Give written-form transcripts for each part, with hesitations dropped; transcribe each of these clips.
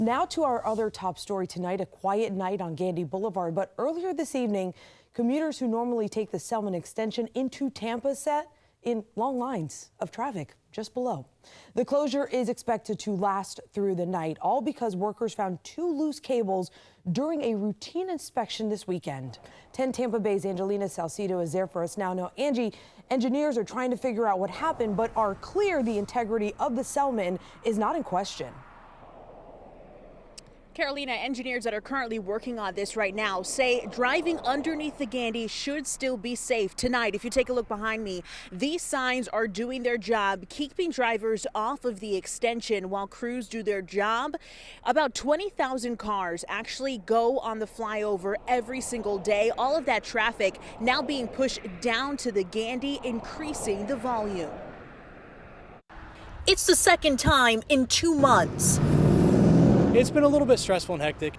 Now to our other top story tonight, a quiet night on Gandy Boulevard. But earlier this evening, commuters who normally take the Selmon Extension into Tampa sat in long lines of traffic just below. The closure is expected to last through the night, all because workers found two loose cables during a routine inspection this weekend. 10 Tampa Bay's Angelina Salcido is there for us now. Now, Angie, engineers are trying to figure out what happened, but are clear the integrity of the Selmon is not in question. Carolina, engineers that are currently working on this right now say driving underneath the Gandy should still be safe. Tonight, if you take a look behind me, these signs are doing their job, keeping drivers off of the extension while crews do their job. About 20,000 cars actually go on the flyover every single day. All of that traffic now being pushed down to the Gandy, increasing the volume. It's the second time in 2 months. It's been a little bit stressful and hectic.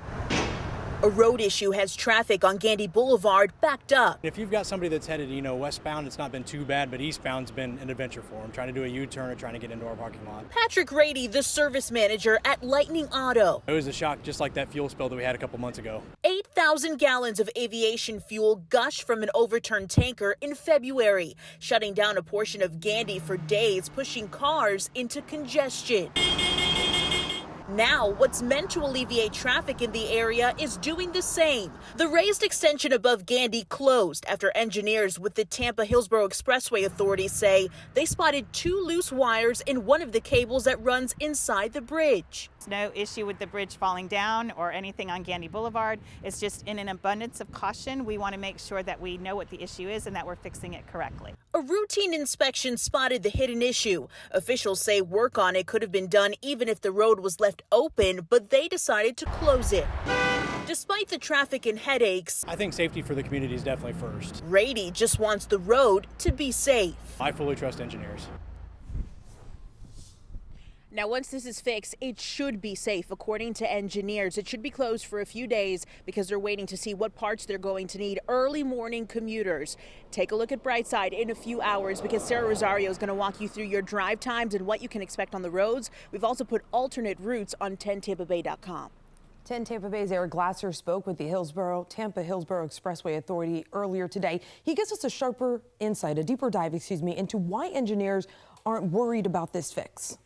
A road issue has traffic on Gandy Boulevard backed up. If you've got somebody that's headed, westbound, it's not been too bad, but eastbound's been an adventure for them, trying to do a U-turn or trying to get into our parking lot. Patrick Rady, the service manager at Lightning Auto. It was a shock, just like that fuel spill that we had a couple months ago. 8,000 gallons of aviation fuel gushed from an overturned tanker in February, shutting down a portion of Gandy for days, pushing cars into congestion. Now, what's meant to alleviate traffic in the area is doing the same. The raised extension above Gandy closed after engineers with the Tampa-Hillsborough Expressway Authority say they spotted two loose wires in one of the cables that runs inside the bridge. No issue with the bridge falling down or anything on Gandy Boulevard. It's just in an abundance of caution. We want to make sure that we know what the issue is and that we're fixing it correctly. A routine inspection spotted the hidden issue. Officials say work on it could have been done even if the road was left open, but they decided to close it. Despite the traffic and headaches, I think safety for the community is definitely first. Rady just wants the road to be safe. I fully trust engineers. Now, once this is fixed, it should be safe. According to engineers, it should be closed for a few days because they're waiting to see what parts they're going to need. Early morning commuters. Take a look at Brightside in a few hours because Sarah Rosario is going to walk you through your drive times and what you can expect on the roads. We've also put alternate routes on 10tampabay.com. 10 Tampa Bay's Eric Glasser spoke with the Tampa-Hillsborough Expressway Authority earlier today. He gives us a sharper insight, a deeper dive, into why engineers aren't worried about this fix.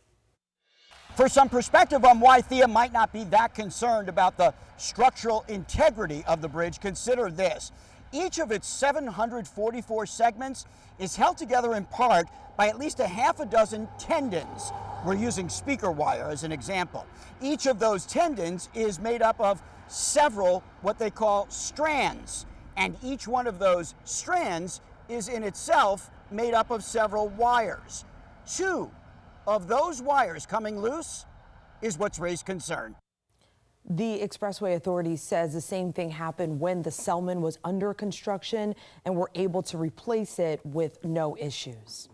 For some perspective on why Thea might not be that concerned about the structural integrity of the bridge, consider this. Each of its 744 segments is held together in part by at least a half a dozen tendons. We're using speaker wire as an example. Each of those tendons is made up of several what they call strands, and each one of those strands is in itself made up of several wires. Two of those wires coming loose is what's raised concern. The Expressway Authority says the same thing happened when the Selmon was under construction and were able to replace it with no issues.